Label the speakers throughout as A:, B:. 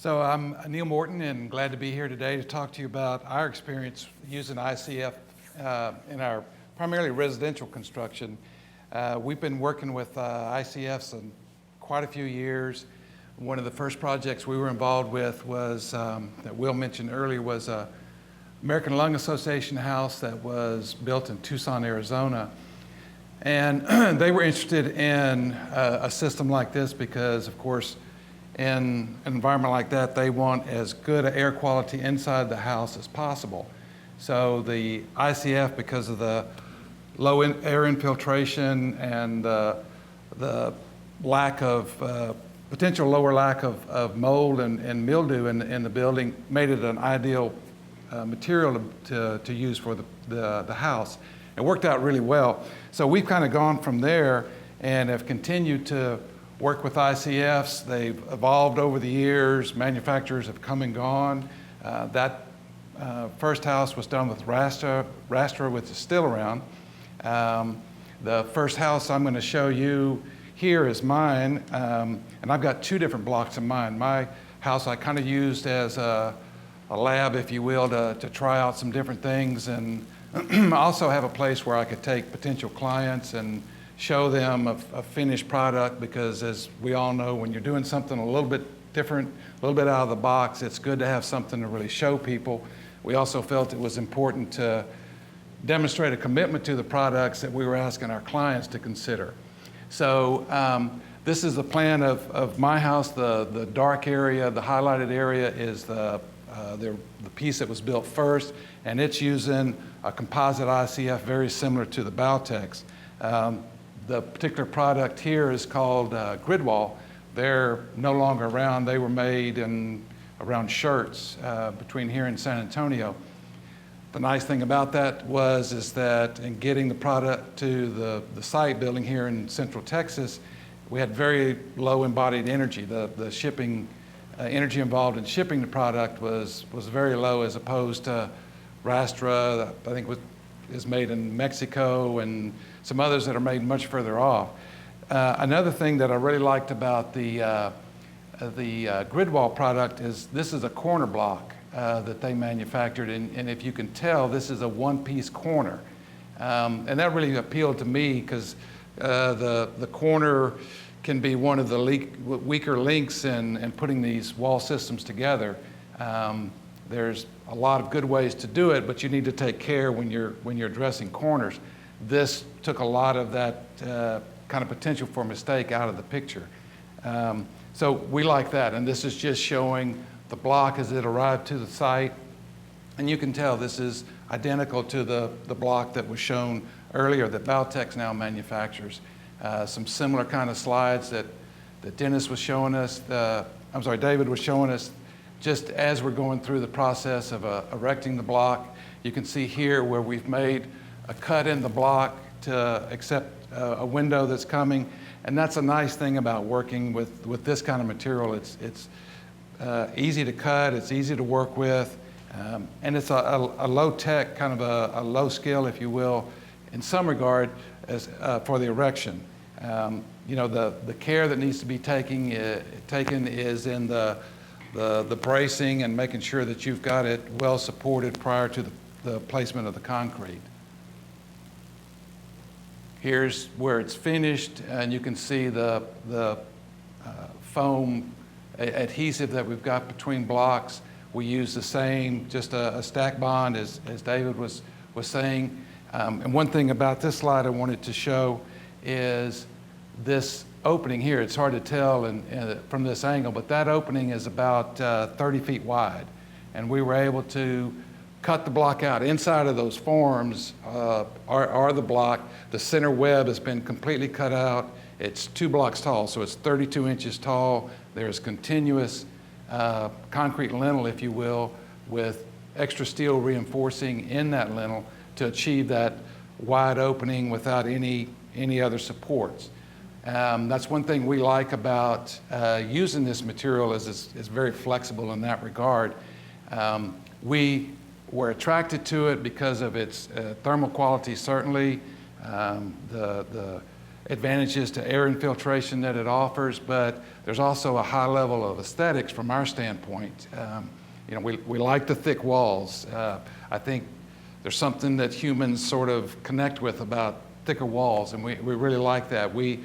A: So I'm Neil Morton and glad to be here today to talk to you about our experience using ICF in our primarily residential construction. We've been working with ICFs in quite a few years. One of the first projects we were involved with was, that Will mentioned earlier, was American Lung Association house that was built in Tucson, Arizona. And they were interested in a system like this because, of course, in an environment like that, they want as good an air quality inside the house as possible. So the ICF, because of the low air infiltration and the lack of, potential lower lack of mold and mildew in the building, made it an ideal material to use for the house. It worked out really well. So we've kind of gone from there and have continued to work with ICFs. They've evolved over the years. Manufacturers have come and gone. That first house was done with Rastra, which is still around. The first house I'm going to show you here is mine, and I've got two different blocks in mine. My house I kind of used as a lab, if you will, to try out some different things, and I also have a place where I could take potential clients and show them a finished product, because as we all know, when you're doing something a little bit different, a little bit out of the box, it's good to have something to really show people. We also felt it was important to demonstrate a commitment to the products that we were asking our clients to consider. So this is the plan of my house. The dark area, the highlighted area, is the piece that was built first, and it's using a composite ICF very similar to the Bautex. The particular product here is called Gridwall. They're no longer around. They were made around Shirts between here and San Antonio. The nice thing about that is that in getting the product to the site building here in Central Texas, we had very low embodied energy. The shipping energy involved in shipping the product was very low, as opposed to Rastra, I think is made in Mexico, and some others that are made much further off. Another thing that I really liked about the Gridwall product is this is a corner block that they manufactured, and if you can tell, this is a one-piece corner. And that really appealed to me, because the corner can be one of the weaker links in putting these wall systems together. There's a lot of good ways to do it, but you need to take care when you're addressing corners. This took a lot of that kind of potential for mistake out of the picture. So we like that, and this is just showing the block as it arrived to the site. And you can tell this is identical to the block that was shown earlier that Bautex now manufactures. Some similar kind of slides that David was showing us just as we're going through the process of erecting the block. You can see here where we've made a cut in the block to accept a window that's coming. And that's a nice thing about working with this kind of material. It's easy to cut, it's easy to work with, and it's a low-tech, kind of a low skill, if you will, in some regard, for the erection. You know, the care that needs to be taken is in the bracing and making sure that you've got it well supported prior to the placement of the concrete. Here's where it's finished, and you can see the foam adhesive that we've got between blocks. We use the same, just a stack bond, as David was saying. And one thing about this slide I wanted to show is this opening here. It's hard to tell from this angle, but that opening is about 30 feet wide. And we were able to cut the block out. Inside of those forms are the block. The center web has been completely cut out. It's 2 blocks tall, so it's 32 inches tall. There's continuous concrete lintel, if you will, with extra steel reinforcing in that lintel to achieve that wide opening without any other supports. That's one thing we like about using this material, is it's very flexible in that regard. We were attracted to it because of its thermal quality, certainly. The advantages to air infiltration that it offers, but there's also a high level of aesthetics from our standpoint. You know, we like the thick walls. I think there's something that humans sort of connect with about thicker walls, and we really like that. We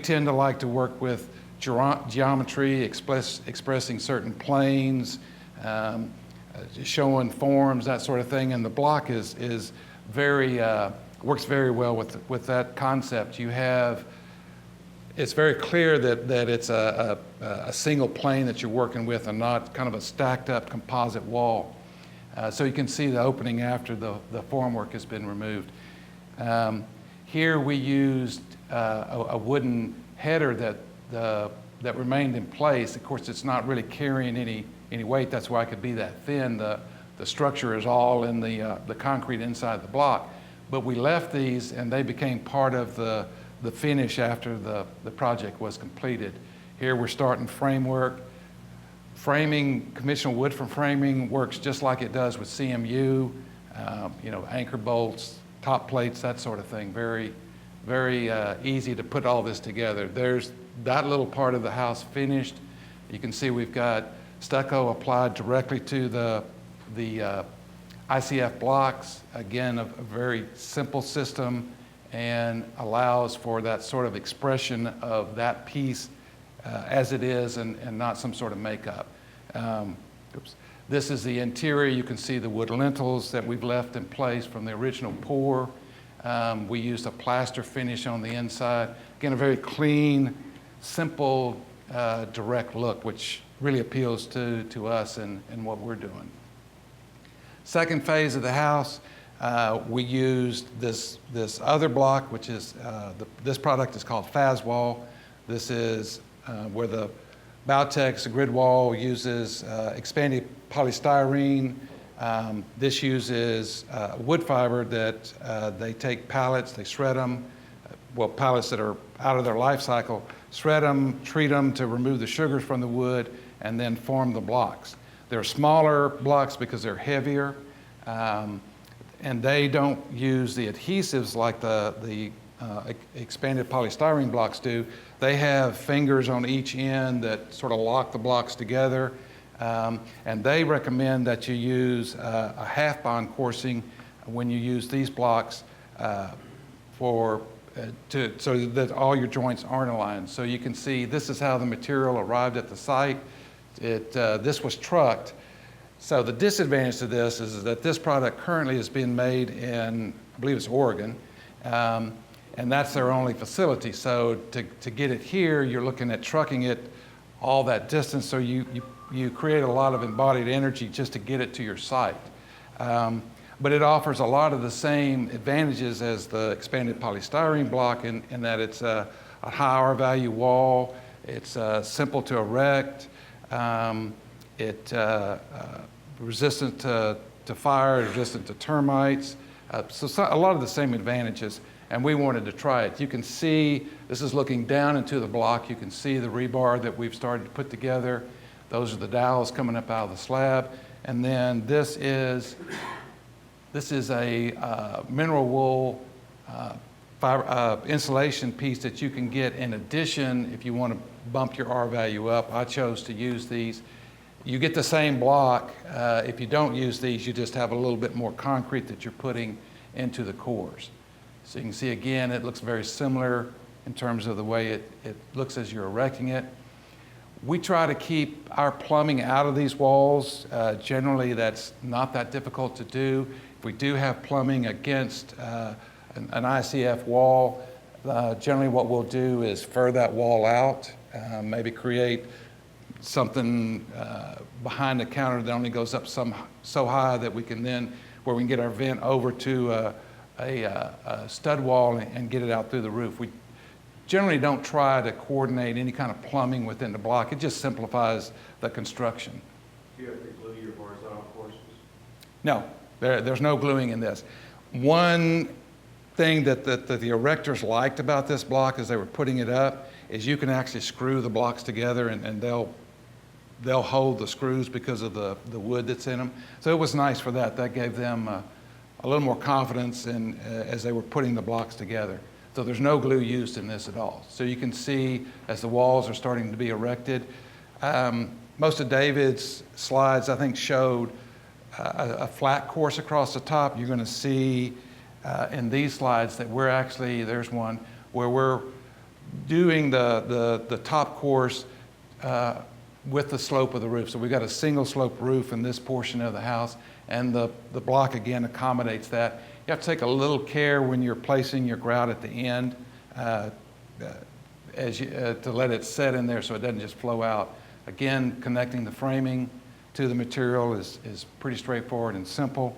A: tend to like to work with geometry, expressing certain planes, showing forms, that sort of thing, and the block is very, works very well with that concept. It's very clear that it's a single plane that you're working with and not kind of a stacked up composite wall. So you can see the opening after the formwork has been removed. Here we used a wooden header that remained in place. Of course, it's not really carrying any weight. That's why it could be that thin. The structure is all in the concrete inside the block. But we left these, and they became part of the finish after the project was completed. Here we're starting framework. Framing, conventional wood from framing works just like it does with CMU, you know, anchor bolts, top plates, that sort of thing. Very, very easy to put all this together. There's that little part of the house finished. You can see we've got stucco applied directly to the ICF blocks. Again, a very simple system and allows for that sort of expression of that piece as it is and not some sort of makeup. This is the interior. You can see the wood lintels that we've left in place from the original pour. We used a plaster finish on the inside. Again, a very clean, simple, direct look, which really appeals to us and what we're doing. Second phase of the house, we used this other block, which is, this product is called Fazwall. This is where the Bautex, the grid wall, uses expanded polystyrene. This uses wood fiber that they take pallets, they shred them, well, pallets that are out of their life cycle, shred them, treat them to remove the sugars from the wood, and then form the blocks. They're smaller blocks because they're heavier, and they don't use the adhesives like the expanded polystyrene blocks do. They have fingers on each end that sort of lock the blocks together, and they recommend that you use a half bond coursing when you use these blocks so that all your joints aren't aligned. So you can see this is how the material arrived at the site. This was trucked. So the disadvantage to this is that this product currently is being made in, I believe it's Oregon, and that's their only facility. So to get it here, you're looking at trucking it all that distance, so you create a lot of embodied energy just to get it to your site. But it offers a lot of the same advantages as the expanded polystyrene block in that it's a high R value wall, it's simple to erect, resistant to fire, resistant to termites, so a lot of the same advantages, and we wanted to try it. You can see, this is looking down into the block, you can see the rebar that we've started to put together. Those are the dowels coming up out of the slab, and then this is a mineral wool insulation piece that you can get in addition if you want to bump your R value up. I chose to use these. You get the same block. If you don't use these, you just have a little bit more concrete that you're putting into the cores. So you can see again, it looks very similar in terms of the way it looks as you're erecting it. We try to keep our plumbing out of these walls. Generally, that's not that difficult to do. If we do have plumbing against an ICF wall, generally what we'll do is fur that wall out, maybe create something behind the counter that only goes up so high that we can then, where we can get our vent over to a stud wall and get it out through the roof. We generally don't try to coordinate any kind of plumbing within the block. It just simplifies the construction.
B: Do you have to glue your horizontal courses?
A: No, there's no gluing in this. One thing that the erectors liked about this block as they were putting it up is you can actually screw the blocks together and they'll hold the screws because of the wood that's in them. So it was nice for that. That gave them a little more confidence as they were putting the blocks together. So there's no glue used in this at all. So you can see as the walls are starting to be erected. Most of David's slides, I think, showed a flat course across the top. You're going to see in these slides that we're actually, there's one where we're doing the top course with the slope of the roof. So we've got a single slope roof in this portion of the house, and the block again accommodates that. You have to take a little care when you're placing your grout at the end to let it set in there so it doesn't just flow out. Again, connecting the framing to the material is pretty straightforward and simple.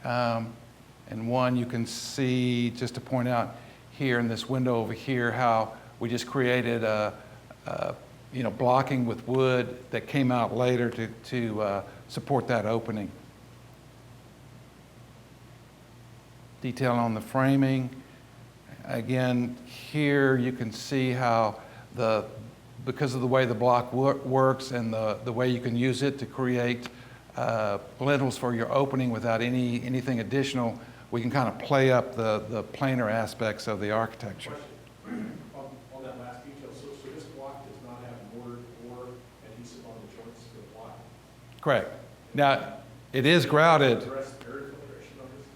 A: And one, you can see, just to point out here in this window over here, how we just created blocking with wood that came out later to support that opening. Detail on the framing. Again, here you can see how because of the way the block works and the way you can use it to create lintels for your opening without anything additional, we can kind of play up the planar aspects of the architecture.
C: On that last detail, so this block does not have mortar or adhesive on the joints of the block?
A: Correct. Now, it is grouted.
C: Address air infiltration on this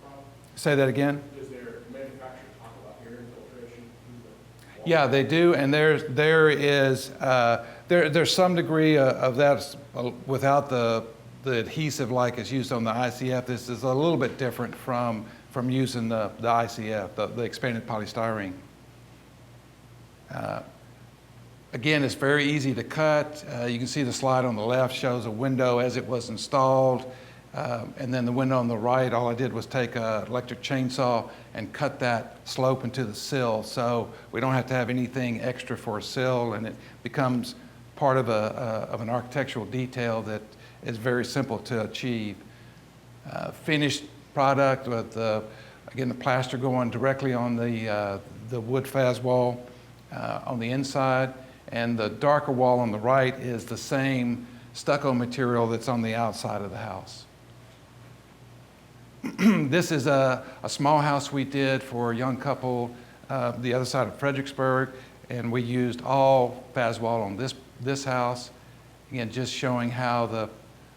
C: problem?
A: Say that again?
C: Does their manufacturer talk about air infiltration through the wall?
A: Yeah, they do, and there's some degree of that without the adhesive like is used on the ICF. This is a little bit different from using the ICF, the expanded polystyrene. Again, it's very easy to cut. You can see the slide on the left shows a window as it was installed. And then the window on the right, all I did was take an electric chainsaw and cut that slope into the sill. So we don't have to have anything extra for a sill, and it becomes part of an architectural detail that is very simple to achieve. Finished product with, again, the plaster going directly on the wood faz wall on the inside, and the darker wall on the right is the same stucco material that's on the outside of the house. This is a small house we did for a young couple the other side of Fredericksburg, and we used all faz wall on this house. Again, just showing how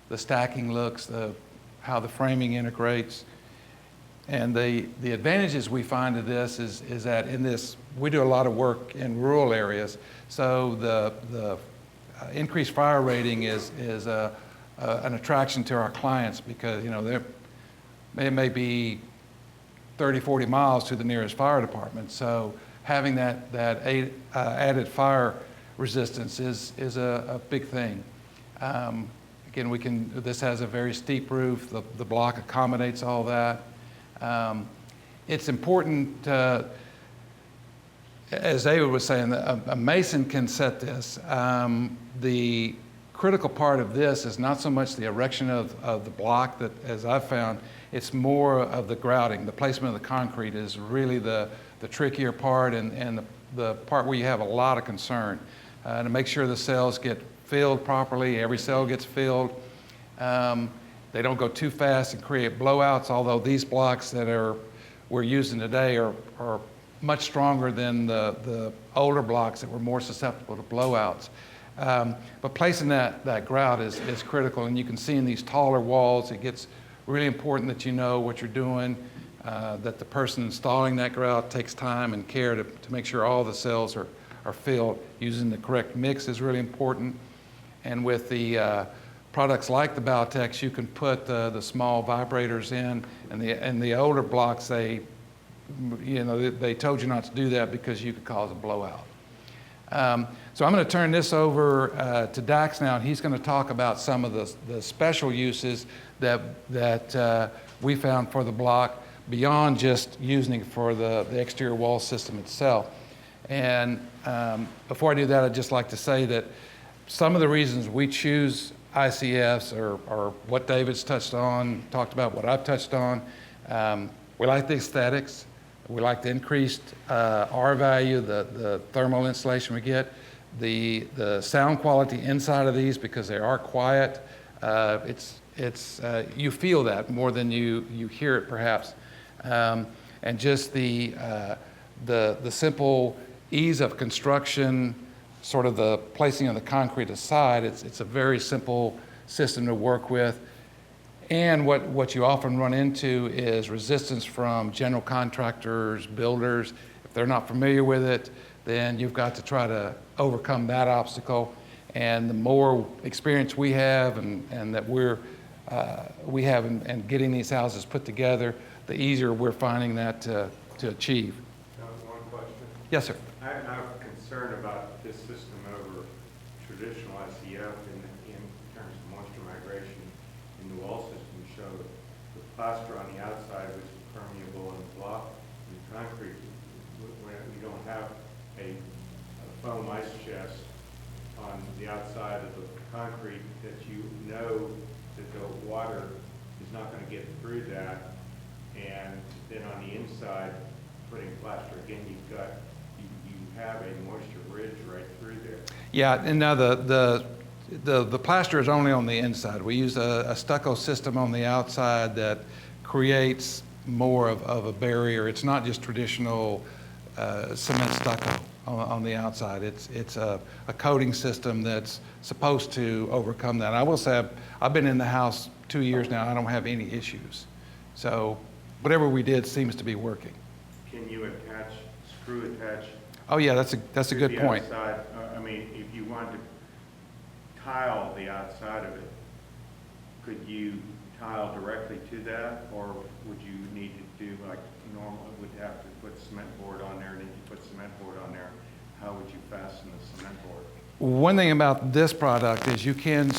A: the stacking looks, how the framing integrates. And the advantages we find of this is that in this, we do a lot of work in rural areas, so the increased fire rating is an attraction to our clients, because it may be 30, 40 miles to the nearest fire department. So having that added fire resistance is a big thing. Again, this has a very steep roof. The block accommodates all that. It's important, as David was saying, a mason can set this. The critical part of this is not so much the erection of the block, that, as I've found, it's more of the grouting. The placement of the concrete is really the trickier part, and the part where you have a lot of concern. To make sure the cells get filled properly, every cell gets filled. They don't go too fast and create blowouts, although these blocks that we're using today are much stronger than the older blocks that were more susceptible to blowouts. But placing that grout is critical, and you can see in these taller walls, it gets really important that you know what you're doing, that the person installing that grout takes time and care to make sure all the cells are filled. Using the correct mix is really important. And with the products like the Bautex, you can put the small vibrators in, and the older blocks, they told you not to do that because you could cause a blowout. So I'm going to turn this over to Dax now, and he's going to talk about some of the special uses that we found for the block beyond just using it for the exterior wall system itself. And before I do that, I'd just like to say that some of the reasons we choose ICFs are what David's talked about, what I've touched on. We like the aesthetics. We like the increased R value, the thermal insulation we get, the sound quality inside of these, because they are quiet. You feel that more than you hear it, perhaps. And just the the simple ease of construction, sort of the placing of the concrete aside, it's a very simple system to work with. And what you often run into is resistance from general contractors, builders. If they're not familiar with it, then you've got to try to overcome that obstacle. And the more experience we have and that we have in getting these houses put together, the easier we're finding that to achieve.
B: One question.
A: Yes, sir.
B: I'm concerned about this system over traditional ICF in terms of moisture migration. In the wall system show the plaster on the outside, which is permeable and block, and concrete, where we don't have a foam ice chest on the outside of the concrete that you know that the water is not going to get through that. And then on the inside, putting plaster, again, you have a moisture ridge right through there.
A: Yeah, and now the plaster is only on the inside. We use a stucco system on the outside that creates more of a barrier. It's not just traditional cement stucco on the outside. It's a coating system that's supposed to overcome that. I will say I've been in the house 2 years now. I don't have any issues. So whatever we did seems to be working.
B: Can you screw attach?
A: Oh yeah, that's a good
B: the
A: point.
B: Outside, I mean, if you wanted to tile the outside of it, could you tile directly to that, or would you need to do like normal? Would have to put cement board on there, and then you put cement board on there. How would you fasten the cement board?
A: One thing about this product is you can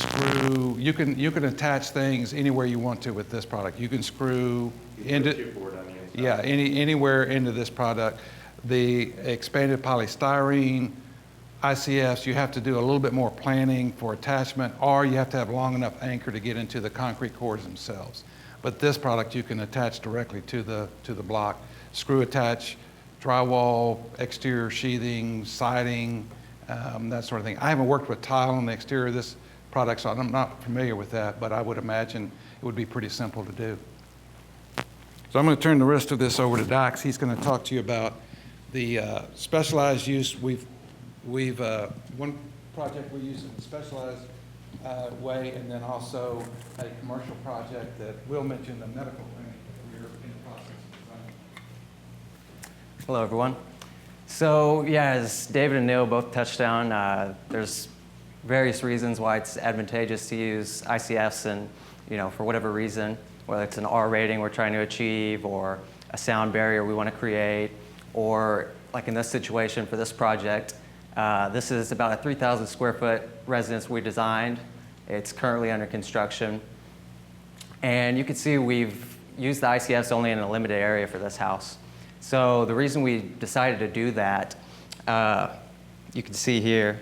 A: attach things anywhere you want to with this product. You can screw into
B: Chipboard on the inside.
A: yeah anywhere into this product. The expanded polystyrene ICFs, you have to do a little bit more planning for attachment, or you have to have long enough anchor to get into the concrete cores themselves. But this product you can attach directly to the block. Screw attach, drywall, exterior sheathing, siding, that sort of thing. I haven't worked with tile on the exterior of this product, so I'm not familiar with that, but I would imagine it would be pretty simple to do. So I'm going to turn the rest of this over to Dax. He's going to talk to you about the specialized use. We've one project we use in a specialized way, and then also a commercial project that Will mentioned, the medical clinic that we're in the process of designing.
D: Hello, everyone. So, yeah, as David and Neil both touched on, there's various reasons why it's advantageous to use ICFs, and for whatever reason, whether it's an R rating we're trying to achieve, or a sound barrier we want to create, or like in this situation for this project, this is about a 3,000 square foot residence we designed. It's currently under construction. And you can see we've used the ICFs only in a limited area for this house. So the reason we decided to do that, you can see here,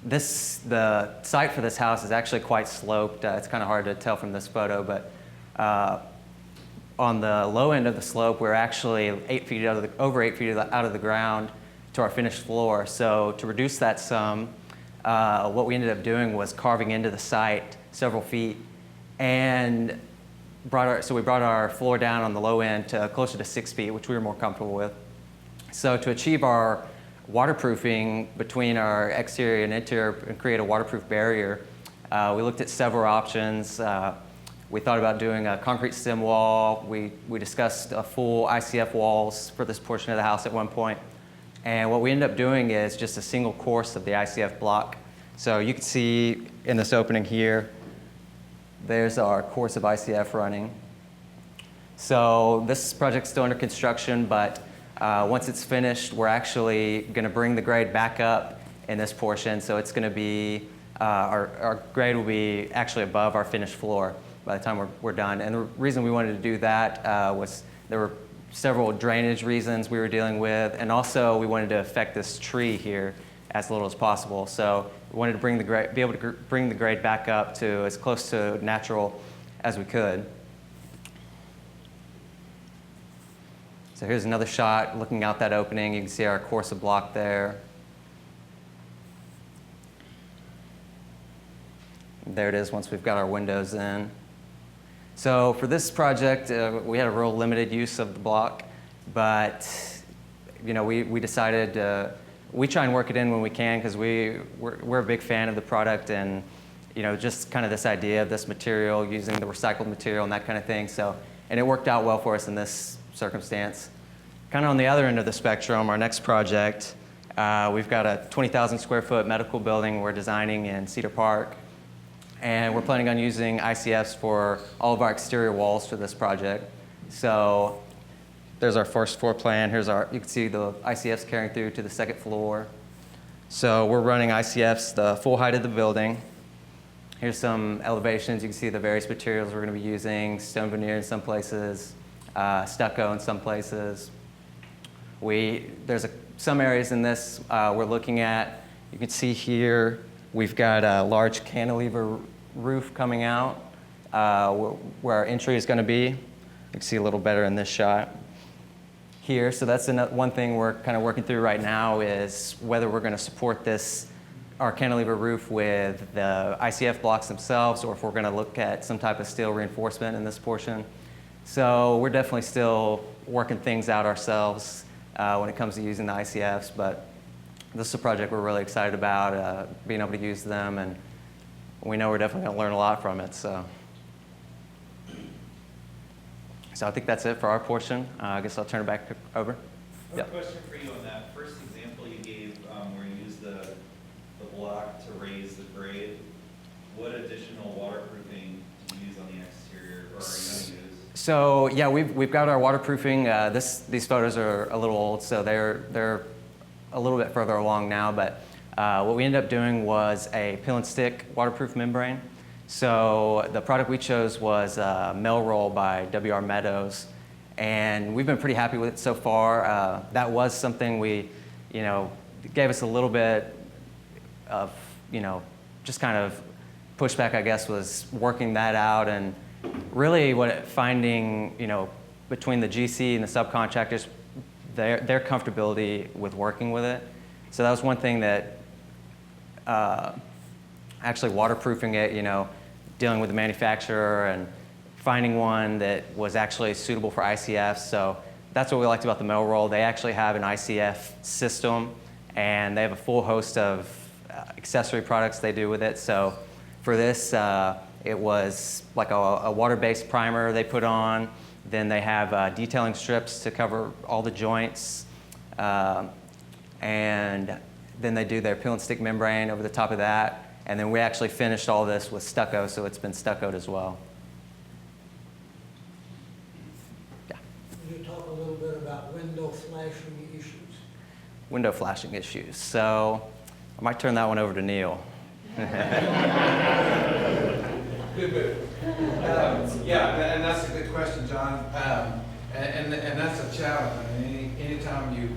D: the site for this house is actually quite sloped. It's kind of hard to tell from this photo, but on the low end of the slope, we're actually over 8 feet out of the ground to our finished floor. So to reduce that some, what we ended up doing was carving into the site several feet, and we brought our floor down on the low end to closer to 6 feet, which we were more comfortable with. So to achieve our waterproofing between our exterior and interior and create a waterproof barrier, we looked at several options. We thought about doing a concrete stem wall. We discussed a full ICF walls for this portion of the house at one point. And what we ended up doing is just a single course of the ICF block. So you can see in this opening here, there's our course of ICF running. So this project's still under construction, but once it's finished, we're actually going to bring the grade back up in this portion. So it's going to be, our grade will be actually above our finished floor by the time we're done. And the reason we wanted to do that was there were several drainage reasons we were dealing with, and also we wanted to affect this tree here as little as possible. So we wanted to be able to bring the grade back up to as close to natural as we could. So here's another shot looking out that opening. You can see our course of block there. There it is once we've got our windows in. So for this project, we had a real limited use of the block, but we decided we try and work it in when we can because we're a big fan of the product and just kind of this idea of this material, using the recycled material and that kind of thing. So, and it worked out well for us in this circumstance. Kind of on the other end of the spectrum, our next project, we've got a 20,000 square foot medical building we're designing in Cedar Park. And we're planning on using ICFs for all of our exterior walls for this project. So there's our first floor plan. You can see the ICFs carrying through to the second floor. So we're running ICFs the full height of the building. Here's some elevations. You can see the various materials we're going to be using: stone veneer in some places, stucco in some places. There's some areas in this we're looking at. You can see here we've got a large cantilever roof coming out where our entry is going to be. You can see a little better in this shot here. So that's one thing we're kind of working through right now, is whether we're going to support our cantilever roof with the ICF blocks themselves, or if we're going to look at some type of steel reinforcement in this portion. So we're definitely still working things out ourselves when it comes to using the ICFs, but this is a project we're really excited about, being able to use them, and we know we're definitely going to learn a lot from it. So I think that's it for our portion. I guess I'll turn it back over.
E: One question for you on that first example you gave, where you used the block to raise the grade. What additional waterproofing do you use on the exterior, or are you going to use?
D: So yeah, we've got our waterproofing. These photos are a little old, so they're a little bit further along now. But what we ended up doing was a peel and stick waterproof membrane. So the product we chose was Melroll by W.R. Meadows, and we've been pretty happy with it so far. That was something gave us a little bit of, just kind of pushback, I guess, was working that out, and really finding, between the GC and the subcontractors, their comfortability with working with it. So that was one thing that actually waterproofing it, dealing with the manufacturer and finding one that was actually suitable for ICF. So that's what we liked about the Melroll. They actually have an ICF system, and they have a full host of accessory products they do with it. So for this, it was like a water-based primer they put on. Then they have detailing strips to cover all the joints. And then they do their peel and stick membrane over the top of that. And then we actually finished all this with stucco, so it's been stuccoed as well. Yeah.
F: Can you talk a little bit about window flashing issues?
D: Window flashing issues. So I might turn that one over to Neil.
A: Good. Yeah, and that's a good question, John. And that's a challenge. I mean, anytime you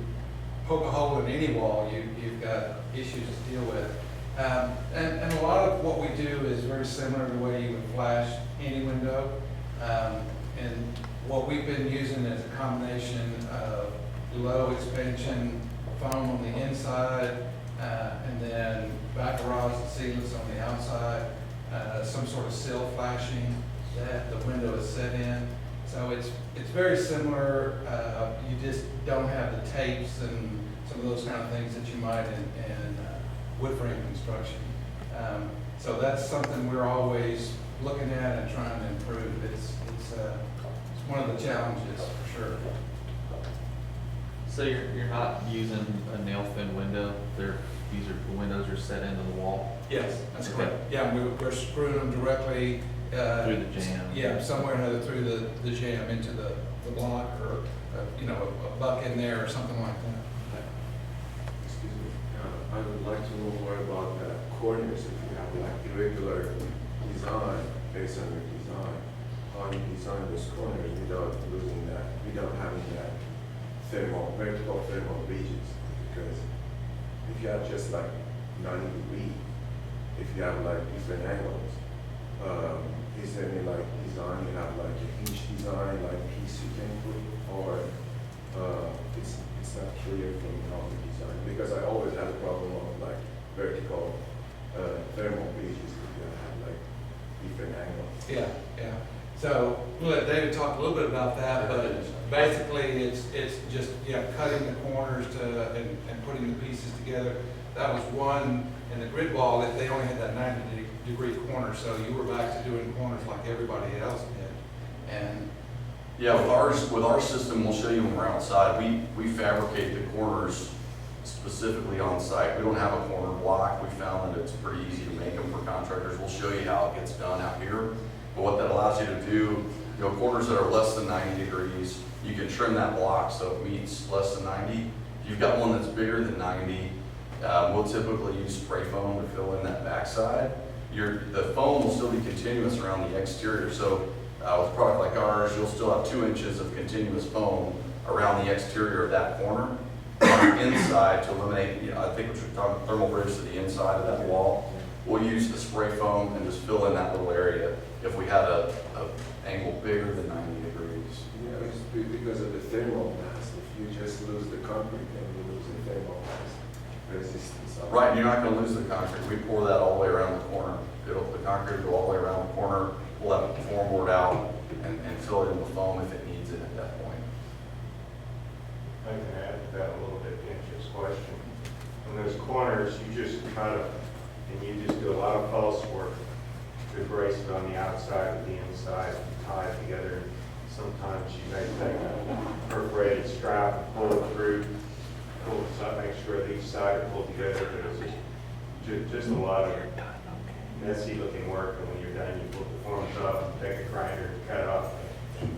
A: poke a hole in any wall, you've got issues to deal with. And a lot of what we do is very similar to the way you would flash any window. And what we've been using is a combination of low expansion foam on the inside, and then Baccarat sealants on the outside, some sort of sill flashing that the window is set in. So it's very similar. You just don't have the tapes and some of those kind of things that you might in wood frame construction. So that's something we're always looking at and trying to improve. It's one of the challenges for sure.
G: So you're not using a nail thin window? The windows are set into the wall?
A: Yes, that's
G: Okay.
A: correct. Yeah, we're screwing them directly
G: Through the jam?
A: Yeah, somewhere or another through the jam into the block, or a buck in there or something like that.
H: Excuse me. I would like to know more about the corners. If you have like irregular design based on your design, how you design those corners without losing that, without having that vertical thermal ridges. Because if you have just like 90 degree, if you have like different angles, is there any like design you have, like a hinge design, like piece you can put, or it's not clear from how to design? Because I always had a problem of like vertical thermal ridges if you have like different angles.
A: Yeah. So we'll let David talk a little bit about that, but basically it's just, cutting the corners and putting the pieces together. That was one, in the grid wall, they only had that 90-degree corner, so you were back to doing corners like everybody else did. And
I: Yeah, with our system, we'll show you when we're outside, we fabricate the corners specifically on site. We don't have a corner block. We found that it's pretty easy to make them for contractors. We'll show you how it gets done out here. But what that allows you to do, corners that are less than 90 degrees, you can trim that block so it meets less than 90. If you've got one that's bigger than 90, we'll typically use spray foam to fill in that backside. The foam will still be continuous around the exterior. So with a product like ours, you'll still have 2 inches of continuous foam around the exterior of that corner. On the inside, to eliminate, I think we're talking thermal bridge to the inside of that wall, we'll use the spray foam and just fill in that little area if we had a angle bigger than 90 degrees.
H: Yeah, it's because of the thermal mass. If you just lose the concrete, then you lose the thermal mass resistance.
I: Right, you're not going to lose the concrete. We pour that all the way around the corner. The concrete will go all the way around the corner. We'll have it formboard out and fill it in with foam if it needs it at that point.
B: I can add to that a little bit, to answer this question. On those corners, you just cut them, and you just do a lot of false work to brace it on the outside with the inside, and tie it together. Sometimes you may take a perforated strap and pull it through, pull it up, make sure that each side are pulled together, but it's just a lot of messy looking work, and when you're done, you pull the forms up, and take a grinder, and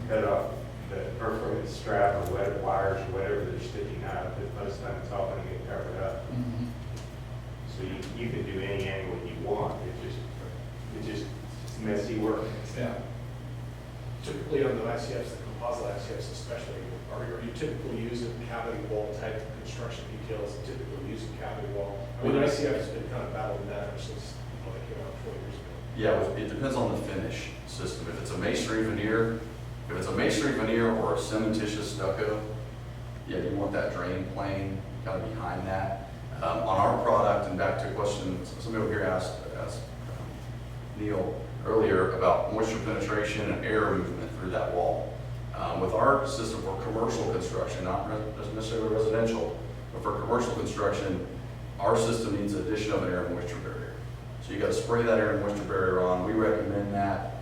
B: cut off the perforated strap or whatever wires or whatever that are sticking out, but most of the time it's all going to get covered up. So you can do any angle you want. It's just messy work.
A: yeah,
C: Typically on the ICFs, the composite ICFs especially, are you typically using cavity wall type construction details, typically using cavity wall? I mean, ICF has been kind of battling that ever since they came out 20 years ago.
I: Yeah, it depends on the finish system. If it's a masonry veneer, or a cementitious stucco, yeah, you want that drain plane kind of behind that. On our product, and back to a question somebody over here asked Neil earlier about moisture penetration and air movement through that wall. With our system for commercial construction, not necessarily residential, but for commercial construction, our system needs the addition of an air and moisture barrier. So you got to spray that air and moisture barrier on. We recommend that.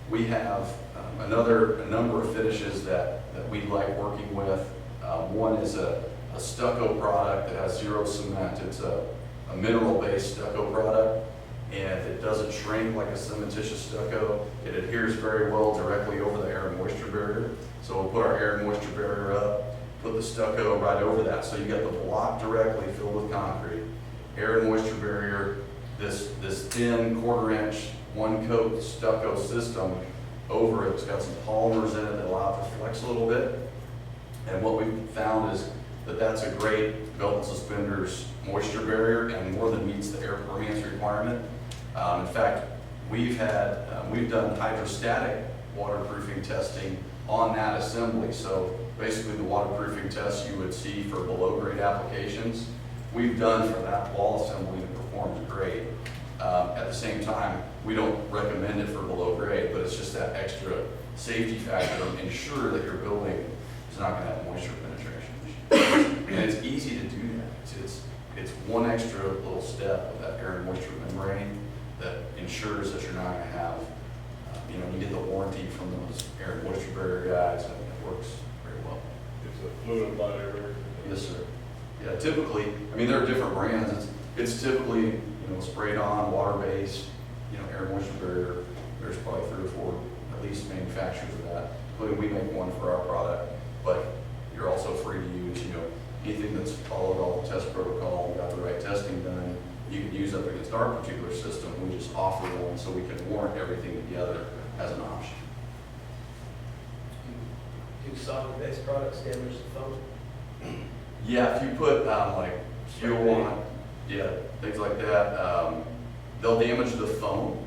I: We have a number of finishes that we like working with. One is a stucco product that has zero cement. It's a mineral-based stucco product, and it doesn't shrink like a cementitious stucco. It adheres very well directly over the air and moisture barrier. So we'll put our air and moisture barrier up, put the stucco right over that. So you got the block directly filled with concrete, air and moisture barrier, this thin 1/4 inch, 1-coat stucco system over it. It's got some polymers in it that allow it to flex a little bit. And what we've found is that that's a great belt and suspenders moisture barrier and more than meets the air permeance requirement. In fact, we've done hydrostatic waterproofing testing on that assembly. So basically the waterproofing tests you would see for below grade applications, we've done for that wall assembly and it performs great. At the same time, we don't recommend it for below grade, but it's just that extra safety factor to ensure that your building is not going to have moisture penetration. And it's easy to do that. It's one extra little step of that air and moisture membrane that ensures that you're not going to have, you get the warranty from those air and moisture barrier guys, and it works very well.
C: It's a fluid body everywhere.
I: Yes, sir. Yeah, typically, there are different brands. It's typically, sprayed on, water-based, air moisture barrier. There's probably 3 or 4 at least manufacturers of that, including we make one for our product. But you're also free to use, anything that's followed all the test protocol, got the right testing done. You can use up against our particular system. We just offer one so we can warrant everything together as an option.
J: Do solid-based products damage the foam?
I: Yeah, if you put like fuel on it, yeah, things like that, they'll damage the foam.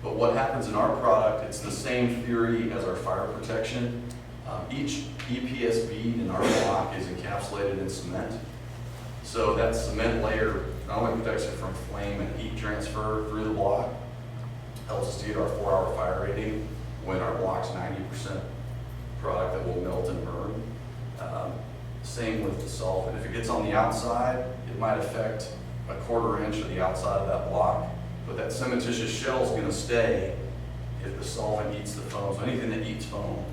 I: But what happens in our product, it's the same theory as our fire protection. Each EPS bead in our block is encapsulated in cement. So that cement layer not only protects it from flame and heat transfer through the block, helps us to get our 4-hour fire rating when our block's 90% product that will melt and burn. Same with the solvent. If it gets on the outside, it might affect a 1/4 inch of the outside of that block, but that cementitious shell is gonna stay if the solvent eats the foam. So anything that eats foam,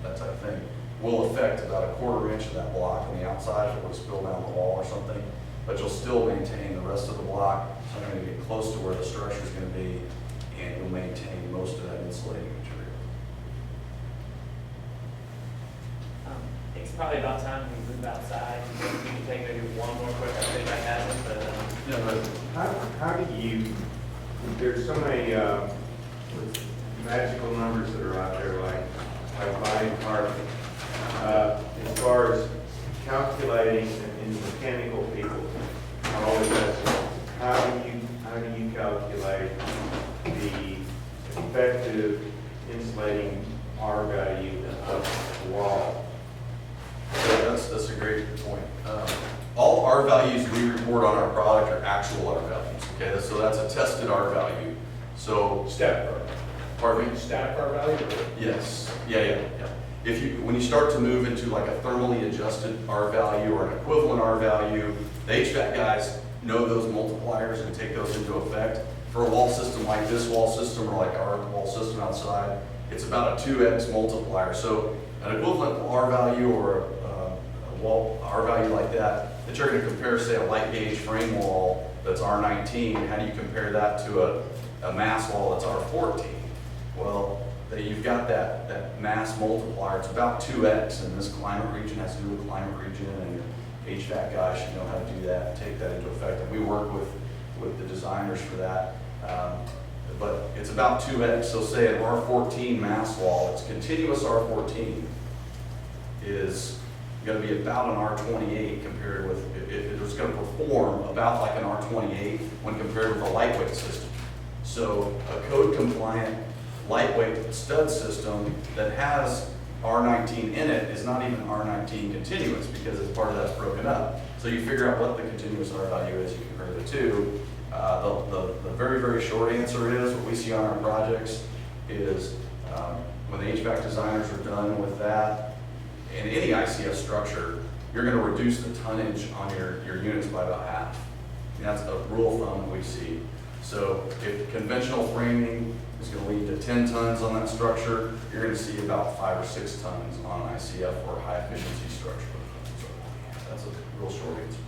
I: that type of thing, will affect about a 1/4 inch of that block on the outside if it were to spill down the wall or something. But you'll still maintain the rest of the block, so I'm gonna get close to where the structure's gonna be, and you'll maintain most of that insulating material.
K: It's probably about time we move outside. We can take maybe one more quick update I haven't, but,
B: Yeah, but how do you, there's so many magical numbers that are out there, like buying carbon. As far as calculating, and mechanical people are always asking, how do you calculate the effective insulating R value of the wall?
I: Yeah, that's a great point. All R values we report on our product are actual R values, okay? So that's a tested R value. So,
C: Static R.
I: pardon me?
C: Static R value?
I: Yes, yeah. When you start to move into like a thermally adjusted R value or an equivalent R value, the HVAC guys know those multipliers and take those into effect. For a wall system like this wall system or like our wall system outside, it's about a 2x multiplier. So an equivalent R value or a wall R value like that you're going to compare, say, a light gauge frame wall that's R19, how do you compare that to a mass wall that's R14? Well, you've got that mass multiplier. It's about 2x, and this climate region has to do with climate region, and your HVAC guys should know how to do that and take that into effect. And we work with the designers for that. But it's about 2x. So say an R14 mass wall, it's continuous R14 is going to be about an R28 compared with, it was going to perform about like an R28 when compared with a lightweight system. So a code compliant lightweight stud system that has R19 in it is not even R19 continuous because it's part of that's broken up. So you figure out what the continuous R value is, you compare the two. The very, very short answer is what we see on our projects is when the HVAC designers are done with that, in any ICF structure, you're going to reduce the tonnage on your units by about half. And that's a rule of thumb that we see. So if conventional framing is going to lead to 10 tons on that structure, you're going to see about 5 or 6 tons on ICF or high efficiency structure. So that's a real short answer.